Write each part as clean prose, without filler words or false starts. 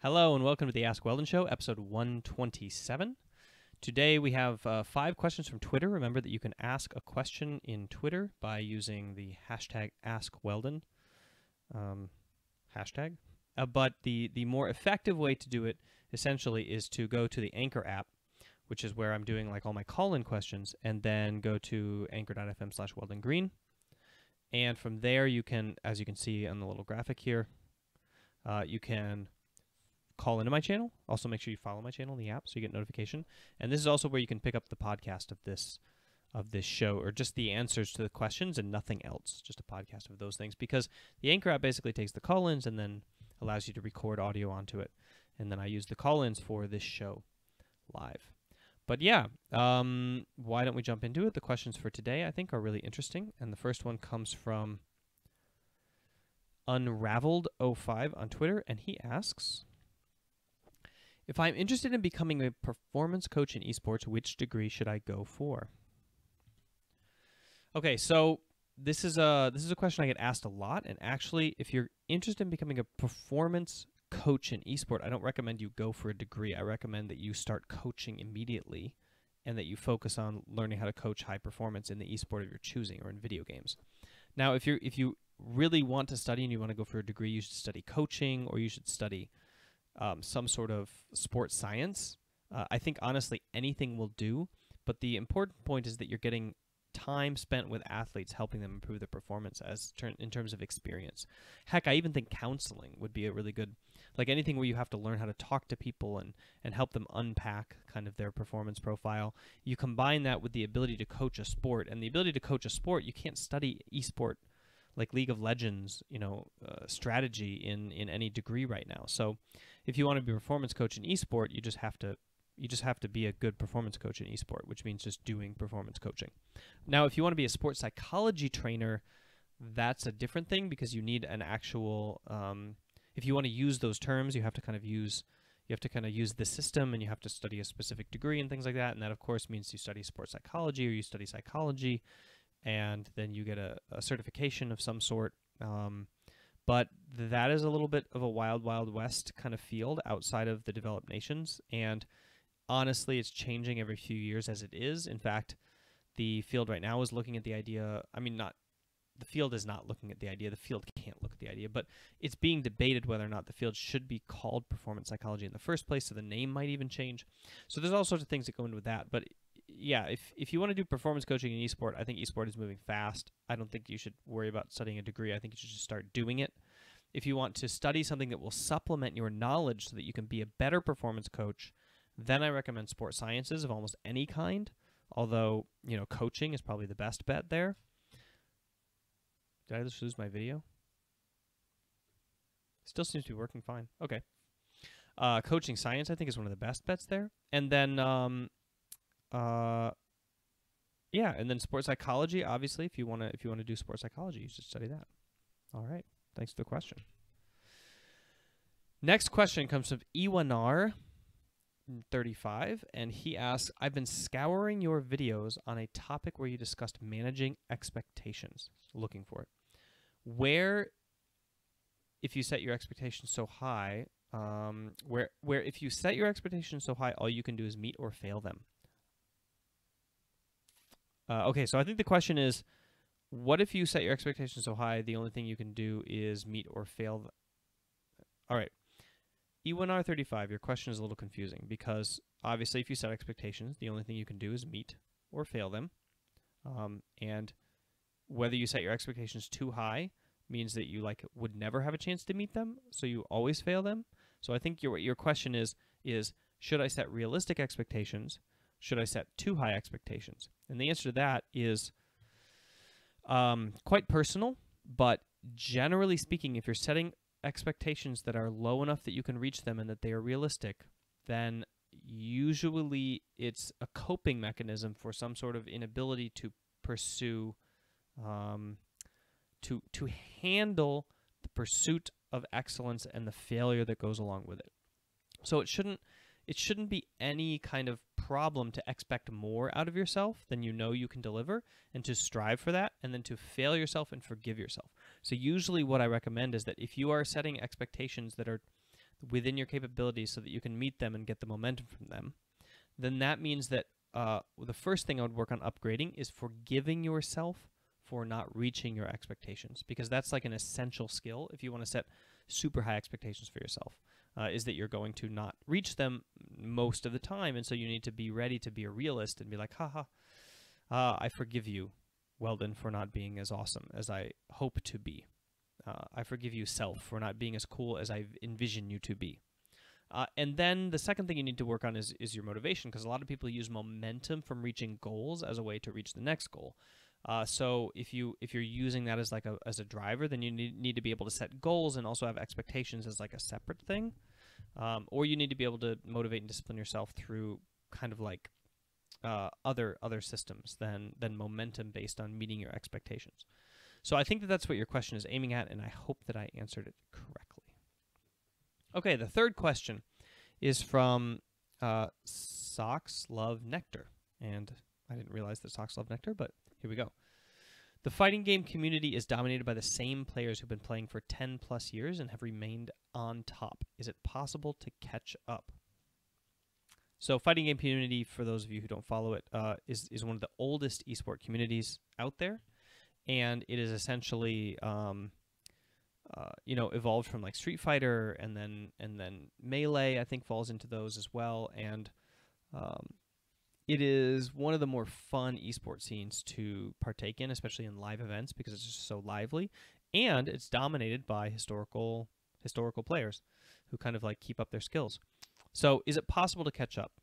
Hello and welcome to the Ask Weldon Show, episode 127. Today we have 5 questions from Twitter. Remember that you can ask a question in Twitter by using the hashtag AskWeldon hashtag. But the more effective way to do it essentially is to go to the Anchor app, which is where I'm doing like all my call-in questions, and then go to anchor.fm/Weldon Green. And from there you can, as you can see on the little graphic here, you can call into my channel. Also make sure you follow my channel in the app so you get notification. And this is also where you can pick up the podcast of this show, or just the answers to the questions and nothing else, just a podcast of those things, because the Anchor app basically takes the call-ins and then allows you to record audio onto it. And then I use the call-ins for this show live. But yeah, why don't we jump into it? The questions for today I think are really interesting. And the first one comes from Unraveled05 on Twitter, and he asks, if I'm interested in becoming a performance coach in esports, which degree should I go for? Okay, so this is a question I get asked a lot, and actually, if you're interested in becoming a performance coach in esport, I don't recommend you go for a degree. I recommend that you start coaching immediately, and that you focus on learning how to coach high performance in the esport of your choosing, or in video games. Now, if you really want to study and you want to go for a degree, you should study coaching, or you should study some sort of sports science. I think, honestly, anything will do, but the important point is that you're getting time spent with athletes, helping them improve their performance in terms of experience. Heck, I even think counseling would be a really good, like anything where you have to learn how to talk to people and help them unpack kind of their performance profile. You combine that with the ability to coach a sport, and the ability to coach a sport, you can't study esport like League of Legends, strategy in any degree right now. So if you want to be a performance coach in esport, you just have to be a good performance coach in esport, which means just doing performance coaching. Now, if you want to be a sports psychology trainer, that's a different thing, because you need an actual, if you want to use those terms, you have to kind of use the system, and you have to study a specific degree and things like that. And that, of course, means you study sports psychology, or you study psychology, and then you get a certification of some sort. But that is a little bit of a wild, wild west kind of field outside of the developed nations. And honestly, it's changing every few years as it is. In fact, the field right now is looking at the idea. The field is not looking at the idea. The field can't look at the idea. But it's being debated whether or not the field should be called performance psychology in the first place. So the name might even change. So there's all sorts of things that go into that. But yeah, if you want to do performance coaching in esport, I think esport is moving fast. I don't think you should worry about studying a degree. I think you should just start doing it. If you want to study something that will supplement your knowledge so that you can be a better performance coach, then I recommend sports sciences of almost any kind, although, coaching is probably the best bet there. Did I just lose my video? Still seems to be working fine. Okay. Coaching science, I think, is one of the best bets there. And then and then sports psychology, obviously, if you want to do sports psychology, you should study that. All right. Thanks for the question. Next question comes from Iwanar35, and he asks, I've been scouring your videos on a topic where you discussed managing expectations. Looking for it. Where, if you set your expectations so high, where if you set your expectations so high, all you can do is meet or fail them. Okay, so I think the question is, what if you set your expectations so high, the only thing you can do is meet or fail them? All right. E1R35, your question is a little confusing, because obviously if you set expectations, the only thing you can do is meet or fail them. And whether you set your expectations too high means that you would never have a chance to meet them, so you always fail them. So I think your question is should I set realistic expectations? Should I set too high expectations? And the answer to that is quite personal, but generally speaking, if you're setting expectations that are low enough that you can reach them and that they are realistic, then usually it's a coping mechanism for some sort of inability to pursue, to handle the pursuit of excellence and the failure that goes along with it. So it shouldn't be any kind of problem to expect more out of yourself than you can deliver, and to strive for that, and then to fail yourself and forgive yourself. So usually what I recommend is that if you are setting expectations that are within your capabilities so that you can meet them and get the momentum from them, then that means that the first thing I would work on upgrading is forgiving yourself for not reaching your expectations, because that's like an essential skill if you want to set super high expectations for yourself, is that you're going to not reach them most of the time, and so you need to be ready to be a realist and be like, haha, I forgive you, Weldon, for not being as awesome as I hope to be. I forgive you, self, for not being as cool as I envision you to be. And then the second thing you need to work on is your motivation, because a lot of people use momentum from reaching goals as a way to reach the next goal. So if you're using that as a driver, then you need to be able to set goals and also have expectations as like a separate thing. Or you need to be able to motivate and discipline yourself through kind of like other systems than momentum based on meeting your expectations. So I think that that's what your question is aiming at, and I hope that I answered it correctly. Okay, the third question is from Socks Love Nectar, and I didn't realize that Socks Love Nectar, but here we go. The fighting game community is dominated by the same players who've been playing for 10 plus years and have remained on top. Is it possible to catch up? So fighting game community, for those of you who don't follow it, is one of the oldest esport communities out there, and it is essentially evolved from like Street Fighter, and then Melee, I think, falls into those as well, and it is one of the more fun esport scenes to partake in, especially in live events, because it's just so lively, and it's dominated by historical players who kind of like keep up their skills. So is it possible to catch up?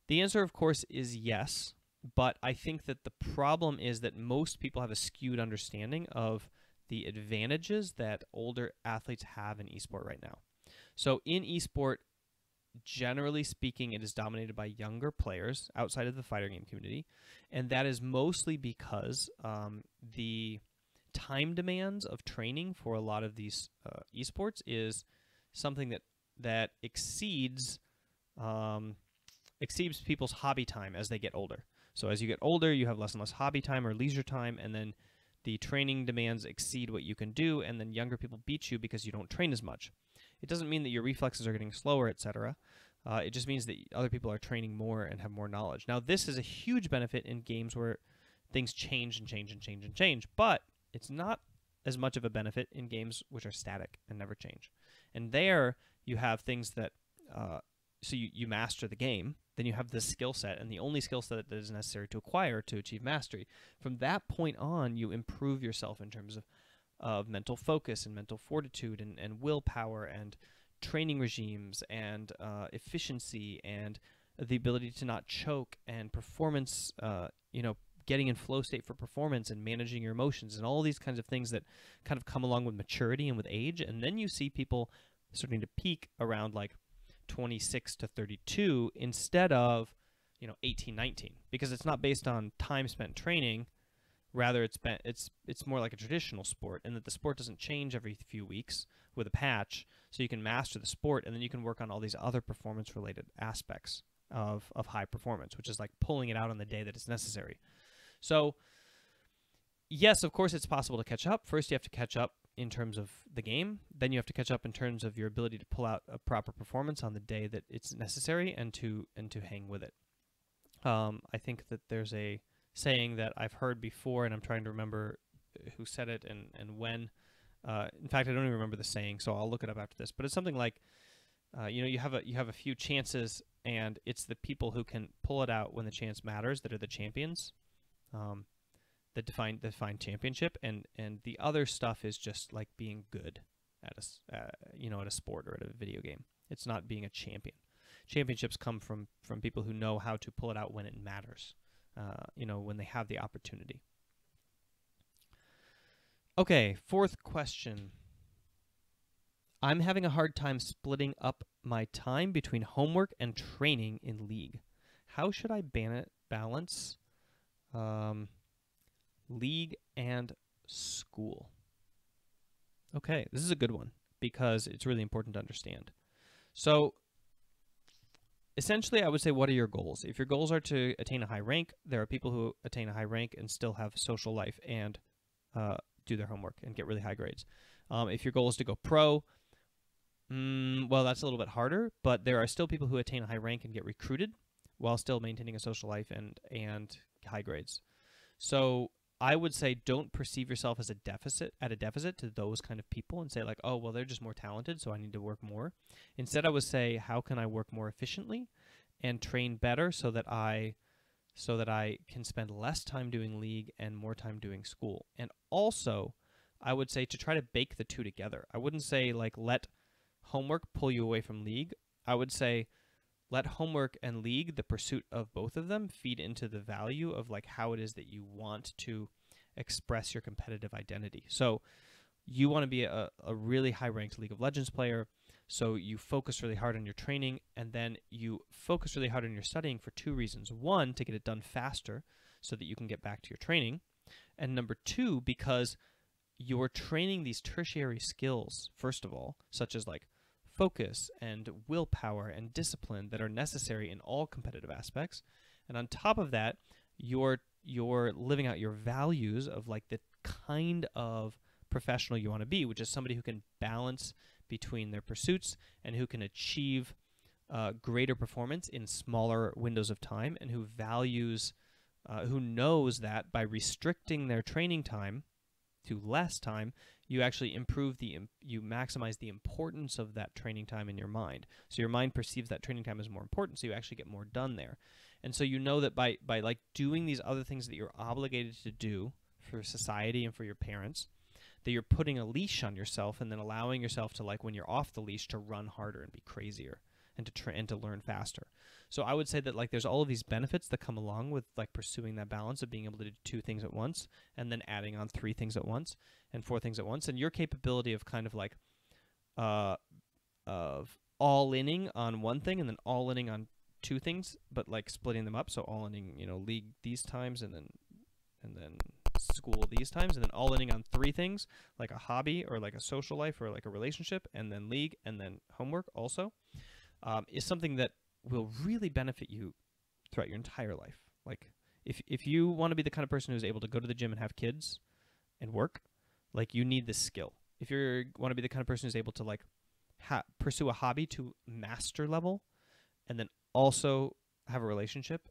The answer, of course, is yes, but I think that the problem is that most people have a skewed understanding of the advantages that older athletes have in esport right now. So in esport, generally speaking, it is dominated by younger players outside of the fighter game community, and that is mostly because the time demands of training for a lot of these esports is something that exceeds people's hobby time as they get older. So as you get older, you have less and less hobby time or leisure time, and then the training demands exceed what you can do, and then younger people beat you because you don't train as much. It doesn't mean that your reflexes are getting slower, etc. It just means that other people are training more and have more knowledge. Now, this is a huge benefit in games where things change and change and change and change, but it's not as much of a benefit in games which are static and never change. And there, you have things that, so you master the game, then you have this skill set, and the only skill set that is necessary to acquire to achieve mastery. From that point on, you improve yourself in terms of mental focus and mental fortitude and willpower and training regimes and efficiency and the ability to not choke and performance, getting in flow state for performance and managing your emotions and all these kinds of things that kind of come along with maturity and with age. And then you see people starting to peak around like 26 to 32 instead of 18, 19, because it's not based on time spent training. Rather, it's more like a traditional sport, and that the sport doesn't change every few weeks with a patch, so you can master the sport, and then you can work on all these other performance-related aspects of high performance, which is like pulling it out on the day that it's necessary. So, yes, of course, it's possible to catch up. First, you have to catch up in terms of the game. Then you have to catch up in terms of your ability to pull out a proper performance on the day that it's necessary and to hang with it. I think that there's a saying that I've heard before, and I'm trying to remember who said it and when. In fact, I don't even remember the saying, so I'll look it up after this. But it's something like, you have a few chances, and it's the people who can pull it out when the chance matters that are the champions, that define championship, and the other stuff is just like being good at a sport or at a video game. It's not being a champion. Championships come from people who know how to pull it out when it matters. When they have the opportunity. Okay, fourth question. I'm having a hard time splitting up my time between homework and training in League. How should I balance League and school? Okay, this is a good one because it's really important to understand. So, essentially, I would say, what are your goals? If your goals are to attain a high rank, there are people who attain a high rank and still have social life and do their homework and get really high grades. If your goal is to go pro, Well, that's a little bit harder, but there are still people who attain a high rank and get recruited while still maintaining a social life and high grades. So I would say don't perceive yourself as a deficit to those kind of people and say like, oh, well, they're just more talented, so I need to work more. Instead, I would say, how can I work more efficiently and train better so that I can spend less time doing league and more time doing school. And also, I would say to try to bake the two together. I wouldn't say like let homework pull you away from league. I would say let homework and league, the pursuit of both of them, feed into the value of like how it is that you want to express your competitive identity. So you want to be a really high-ranked League of Legends player, so you focus really hard on your training, and then you focus really hard on your studying for two reasons. One, to get it done faster so that you can get back to your training. And number two, because you're training these tertiary skills, first of all, such as like focus and willpower and discipline that are necessary in all competitive aspects. And on top of that, you're living out your values of like the kind of professional you want to be, which is somebody who can balance between their pursuits and who can achieve greater performance in smaller windows of time, and who values, who knows that by restricting their training time to less time, you actually you maximize the importance of that training time in your mind. So your mind perceives that training time as more important, so you actually get more done there. And so you know that by like doing these other things that you're obligated to do for society and for your parents, that you're putting a leash on yourself and then allowing yourself to, like, when you're off the leash, to run harder and be crazier and to learn faster. So I would say that like there's all of these benefits that come along with like pursuing that balance of being able to do two things at once and then adding on three things at once and four things at once, and your capability of kind of like of all-inning on one thing and then all-inning on two things, but like splitting them up. So all-inning, league these times and then school these times, and then all-inning on three things, like a hobby or like a social life or like a relationship, and then league and then homework also, is something that will really benefit you throughout your entire life. Like if you want to be the kind of person who's able to go to the gym and have kids and work, like you need this skill. If you want to be the kind of person who's able to like pursue a hobby to master level and then also have a relationship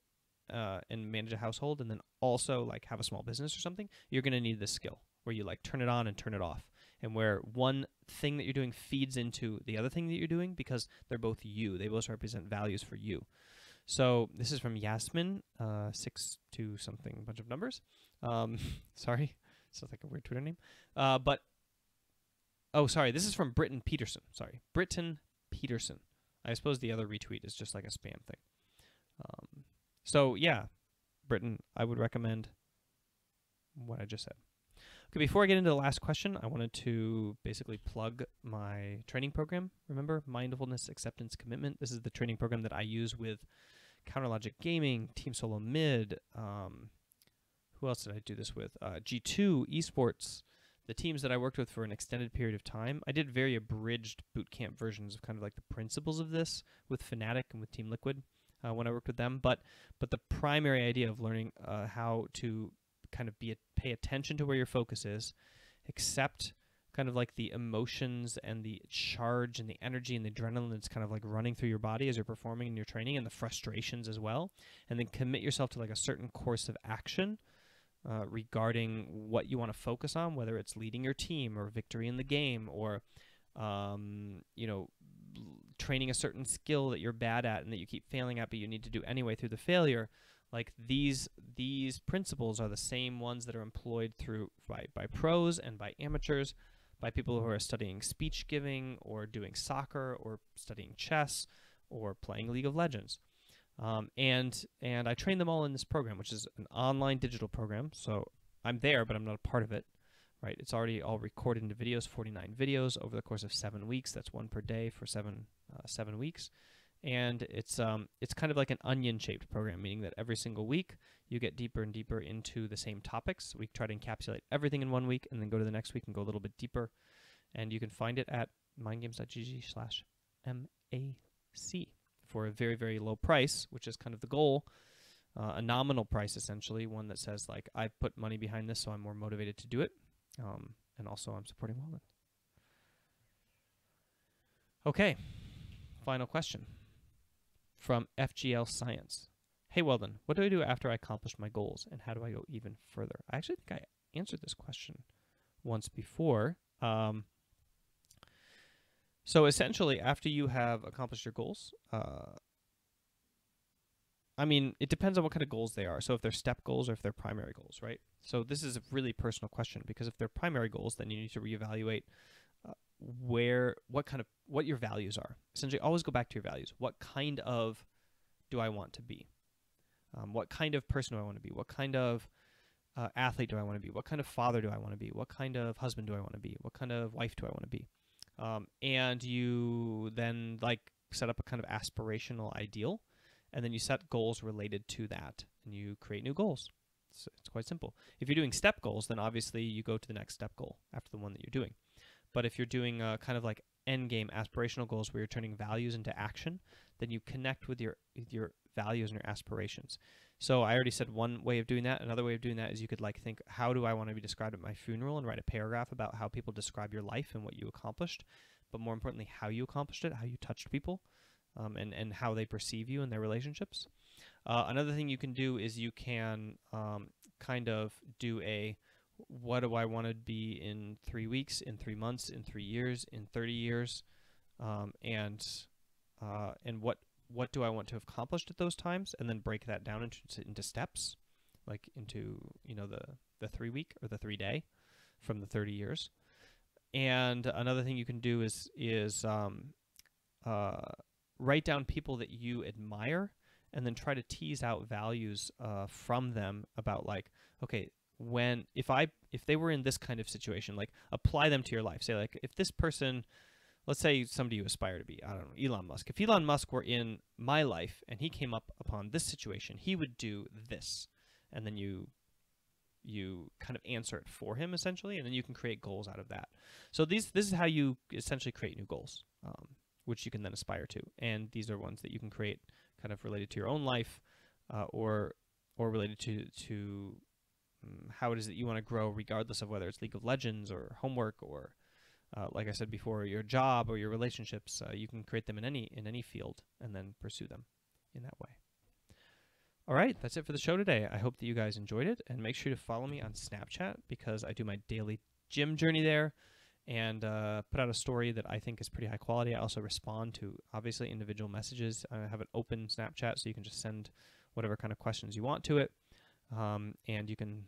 and manage a household and then also like have a small business or something, you're going to need this skill where you like turn it on and turn it off, and where one thing that you're doing feeds into the other thing that you're doing because they're both you. They both represent values for you. So this is from Yasmin, 6 something, bunch of numbers. Sorry, sounds like a weird Twitter name. This is from Britton Peterson. Sorry, Britton Peterson. I suppose the other retweet is just like a spam thing. So yeah, Britton, I would recommend what I just said. Okay, before I get into the last question, I wanted to basically plug my training program. Remember, Mindfulness, Acceptance, Commitment. This is the training program that I use with Counterlogic Gaming, Team Solo Mid. Who else did I do this with? G2, Esports, the teams that I worked with for an extended period of time. I did very abridged bootcamp versions of kind of like the principles of this with Fnatic and with Team Liquid when I worked with them. But the primary idea of learning how to kind of pay attention to where your focus is, accept kind of like the emotions and the charge and the energy and the adrenaline that's kind of like running through your body as you're performing in your training, and the frustrations as well, and then commit yourself to like a certain course of action regarding what you want to focus on, whether it's leading your team or victory in the game or training a certain skill that you're bad at and that you keep failing at but you need to do anyway through the failure. Like these principles are the same ones that are employed by pros and by amateurs, by people who are studying speech giving or doing soccer or studying chess or playing League of Legends. And I train them all in this program, which is an online digital program. So I'm there, but I'm not a part of it. Right? It's already all recorded into videos, 49 videos over the course of 7 weeks. That's one per day for 7 weeks. And it's kind of like an onion-shaped program, meaning that every single week you get deeper and deeper into the same topics. We try to encapsulate everything in 1 week and then go to the next week and go a little bit deeper. And you can find it at mindgames.gg/MAC for a very, very low price, which is kind of the goal, a nominal price essentially, one that says like I put money behind this so I'm more motivated to do it, and also I'm supporting Weldon. Okay, final question from FGL Science. Hey, Weldon, what do I do after I accomplish my goals, and how do I go even further? I actually think I answered this question once before. So essentially, after you have accomplished your goals, I mean, it depends on what kind of goals they are. So if they're step goals or if they're primary goals, right? So this is a really personal question, because if they're primary goals, then you need to reevaluate what your values are. Essentially, always go back to your values. What kind of do I want to be? What kind of person do I want to be? What kind of athlete do I want to be? What kind of father do I want to be? What kind of husband do I want to be? What kind of wife do I want to be? And you then set up a kind of aspirational ideal, and then you set goals related to that, and you create new goals. It's quite simple. If you're doing step goals, then obviously you go to the next step goal after the one that you're doing. But if you're doing kind of like end game aspirational goals where you're turning values into action, then you connect with your values and your aspirations. So I already said one way of doing that. Another way of doing that is you could think, how do I want to be described at my funeral, and write a paragraph about how people describe your life and what you accomplished, but more importantly, how you accomplished it, how you touched people, and how they perceive you in their relationships. Another thing you can do is you can kind of do what do I want to be in 3 weeks, in 3 months, in 3 years, in 30 years, and what do I want to have accomplished at those times, and then break that down into steps, like into the 3 week or the 3 day from the 30 years. And another thing you can do is write down people that you admire, and then try to tease out values from them about okay, if they were in this kind of situation, apply them to your life. Say if this person, let's say somebody you aspire to be, I don't know, Elon Musk. If Elon Musk were in my life and he came up upon this situation, he would do this. And then you kind of answer it for him, essentially, and then you can create goals out of that. So this is how you essentially create new goals, which you can then aspire to. And these are ones that you can create kind of related to your own life, or related to how it is that you want to grow, regardless of whether it's League of Legends or homework or, like I said before, your job or your relationships. You can create them in any field and then pursue them in that way. All right, that's it for the show today. I hope that you guys enjoyed it, and make sure to follow me on Snapchat, because I do my daily gym journey there, and put out a story that I think is pretty high quality. I also respond to, obviously, individual messages. I have an open Snapchat, so you can just send whatever kind of questions you want to it, and you can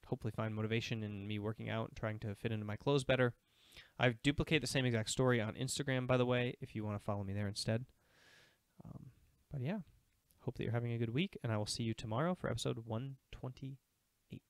hopefully find motivation in me working out and trying to fit into my clothes better. I duplicate the same exact story on Instagram, by the way, if you want to follow me there instead. But yeah, hope that you're having a good week, and I will see you tomorrow for episode 128.